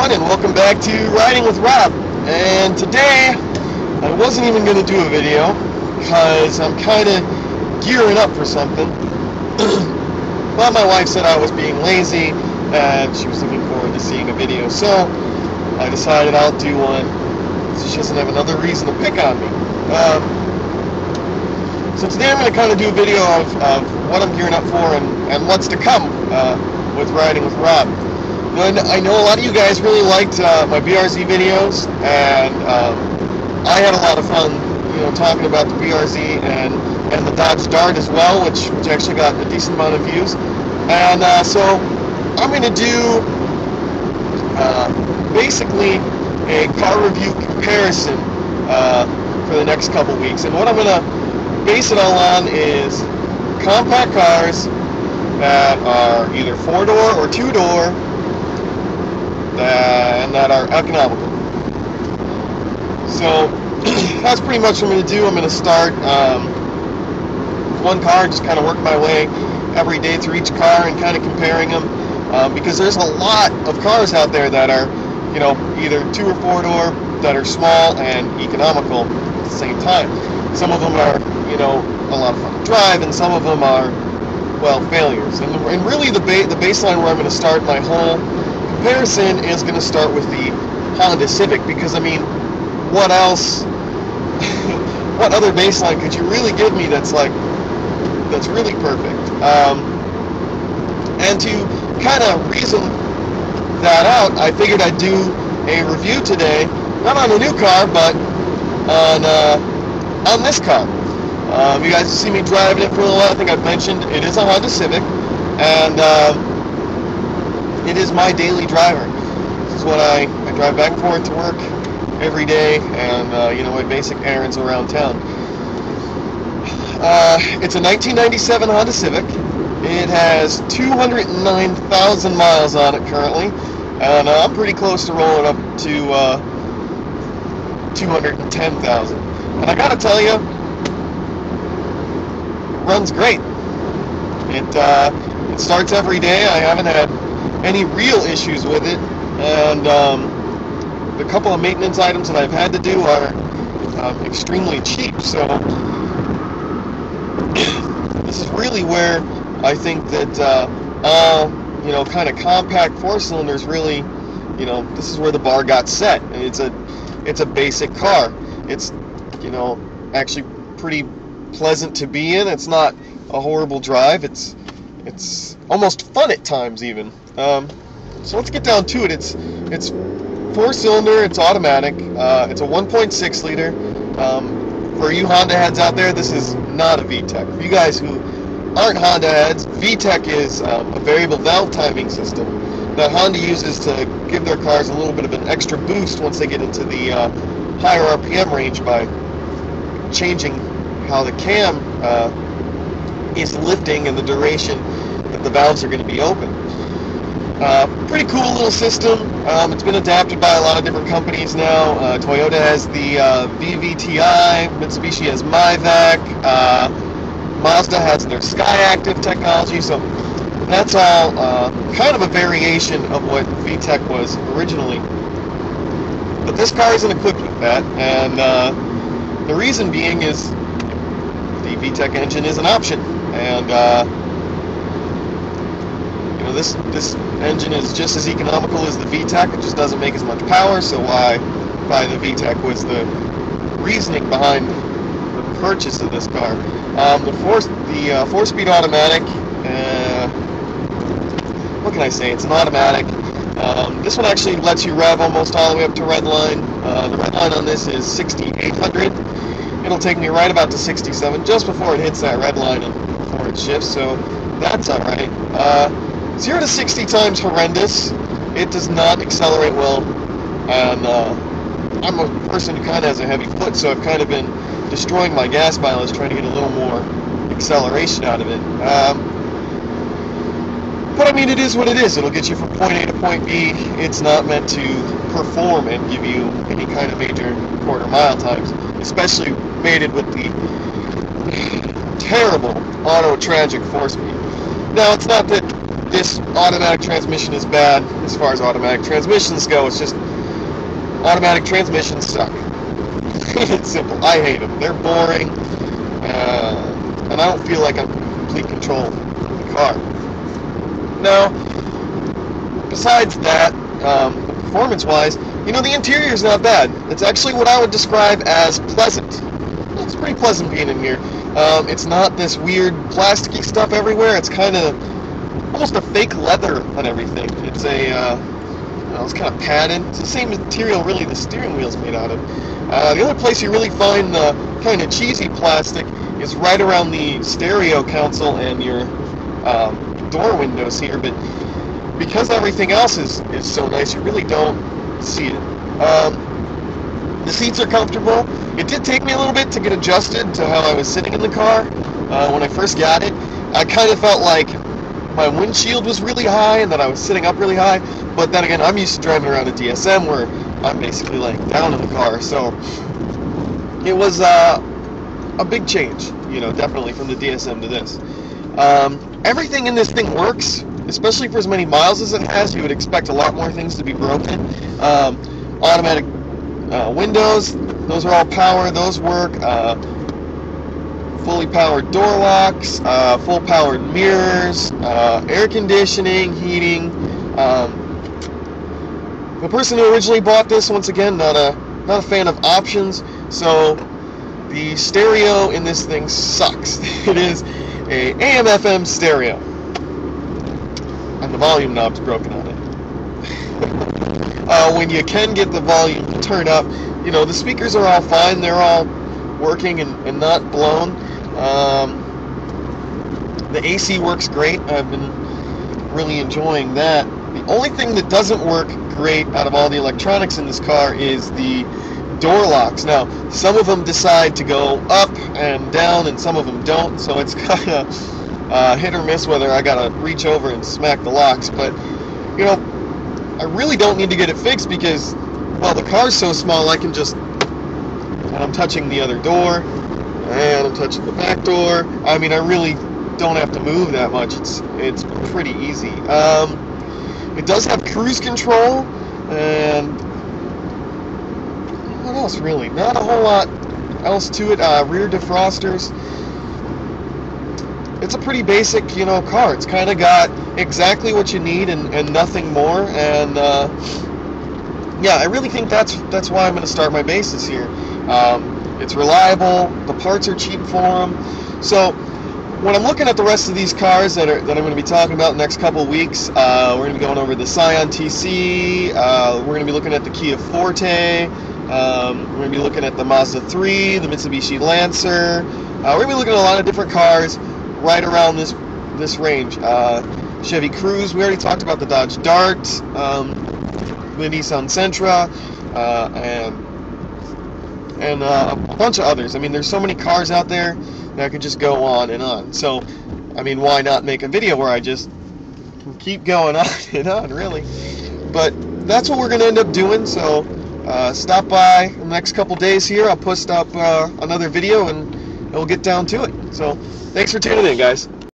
everyone, and welcome back to Riding with Rob. And today, I wasn't even going to do a video because I'm kind of gearing up for something. But my wife said I was being lazy and she was looking forward to seeing a video, so I decided I'll do one so she doesn't have another reason to pick on me. So today I'm going to kind of do a video of what I'm gearing up for and what's to come with Riding with Rob. I know a lot of you guys really liked my BRZ videos, and I had a lot of fun, talking about the BRZ and the Dodge Dart as well, which actually got a decent amount of views. And so I'm going to do basically a car review comparison for the next couple weeks. And what I'm going to base it all on is compact cars that are either 4-door or 2-door and that are economical. So that's pretty much what I'm going to do. I'm going to start one car, just kind of work my way every day through each car and kind of comparing them, because there's a lot of cars out there that are, either 2 or 4-door that are small and economical at the same time. Some of them are, a lot of fun to drive, and some of them are, well, failures. And really the baseline where I'm going to start my whole comparison is going to start with the Honda Civic, because what else, what other baseline could you really give me that's really perfect? And to kind of reason that out, I figured I'd do a review today, not on a new car, but on this car. You guys have seen me driving it for a little while. I think I've mentioned it is a Honda Civic, and it is my daily driver. This is what I drive back and forth to work every day, and my basic errands around town. It's a 1997 Honda Civic. It has 209,000 miles on it currently, and I'm pretty close to rolling up to 210,000. And I gotta tell you, it runs great. It starts every day. I haven't had any real issues with it, and the couple of maintenance items that I've had to do are extremely cheap. So this is really where I think that kind of compact 4-cylinders really, this is where the bar got set. And it's a basic car. It's actually pretty pleasant to be in. It's not a horrible drive. It's almost fun at times even. So let's get down to it. It's 4-cylinder. It's automatic. It's a 1.6 liter. For you Honda heads out there, this is not a VTEC. For you guys who aren't Honda heads, VTEC is a variable valve timing system that Honda uses to give their cars a little bit of an extra boost once they get into the higher RPM range by changing how the cam is lifting and the duration that the valves are going to be open. Pretty cool little system. It's been adapted by a lot of different companies now. Toyota has the VVTi, Mitsubishi has MyVac, Mazda has their SkyActiv technology, so that's all kind of a variation of what VTEC was originally. But this car isn't equipped with that, and the reason being is the VTEC engine is an option, and this engine is just as economical as the VTEC. It just doesn't make as much power, so why buy the VTEC was the reasoning behind the purchase of this car. The 4-speed automatic, what can I say? It's an automatic. This one actually lets you rev almost all the way up to redline. The redline on this is 6,800. It'll take me right about to 67 just before it hits that red line and before it shifts, so that's alright. 0 to 60 times horrendous. It does not accelerate well, and I'm a person who kind of has a heavy foot, so I've kind of been destroying my gas mileage trying to get a little more acceleration out of it. But it is what it is. It'll get you from point A to point B. It's not meant to perform and give you any kind of major quarter-mile times, especially mated with the terrible auto-tragic 4-speed. Now, it's not that this automatic transmission is bad as far as automatic transmissions go. It's just automatic transmissions suck. It's simple. I hate them. They're boring, and I don't feel like I'm in complete control of the car. Now, besides that, performance-wise, you know, the interior is not bad. It's actually what I would describe as pleasant. It's pretty pleasant being in here. It's not this weird plasticky stuff everywhere. It's kind of almost a fake leather on everything. It's it's kind of padded. It's the same material, really, the steering wheel's made out of. The other place you really find the kind of cheesy plastic is right around the stereo console and your door windows here, but because everything else is so nice, you really don't see it. The seats are comfortable. It did take me a little bit to get adjusted to how I was sitting in the car. When I first got it, I kind of felt like my windshield was really high and that I was sitting up really high, but then again, I'm used to driving around a DSM where I'm basically laying down in the car, so it was a big change, you know, definitely from the DSM to this. Everything in this thing works, especially for as many miles as it has. You would expect a lot more things to be broken. Automatic windows, those are all power, those work. Fully powered door locks, full powered mirrors, air conditioning, heating. The person who originally bought this, once again, not a fan of options, so the stereo in this thing sucks. It is a AM/FM stereo, and the volume knob's broken on it. When you can get the volume to turn up, you know, the speakers are all fine. They're all working and not blown. The AC works great. I've been really enjoying that. The only thing that doesn't work great out of all the electronics in this car is the door locks. Now, some of them decide to go up and down, and some of them don't, so it's kind of hit or miss whether I gotta reach over and smack the locks. But, you know, I really don't need to get it fixed because, well, the car's so small I can just, and I'm touching the other door, and I'm touching the back door. I mean, I really don't have to move that much. It's pretty easy. It does have cruise control, and what else really? Not a whole lot else to it. Rear defrosters. It's a pretty basic, you know, car. It's kind of got exactly what you need and nothing more. And yeah, I really think that's why I'm going to start my bases here. It's reliable. The parts are cheap for them. So when I'm looking at the rest of these cars that I'm going to be talking about in the next couple of weeks, we're going to be going over the Scion TC. We're going to be looking at the Kia Forte. We're going to be looking at the Mazda 3, the Mitsubishi Lancer. We're going to be looking at a lot of different cars right around this range. Chevy Cruze, we already talked about the Dodge Dart, the Nissan Sentra, and a bunch of others. I mean, there's so many cars out there that I could just go on and on. So, I mean, why not make a video where I just keep going on and on, really? But that's what we're going to end up doing, so stop by in the next couple days here. I'll post up another video and we'll get down to it. So, thanks for tuning in, guys.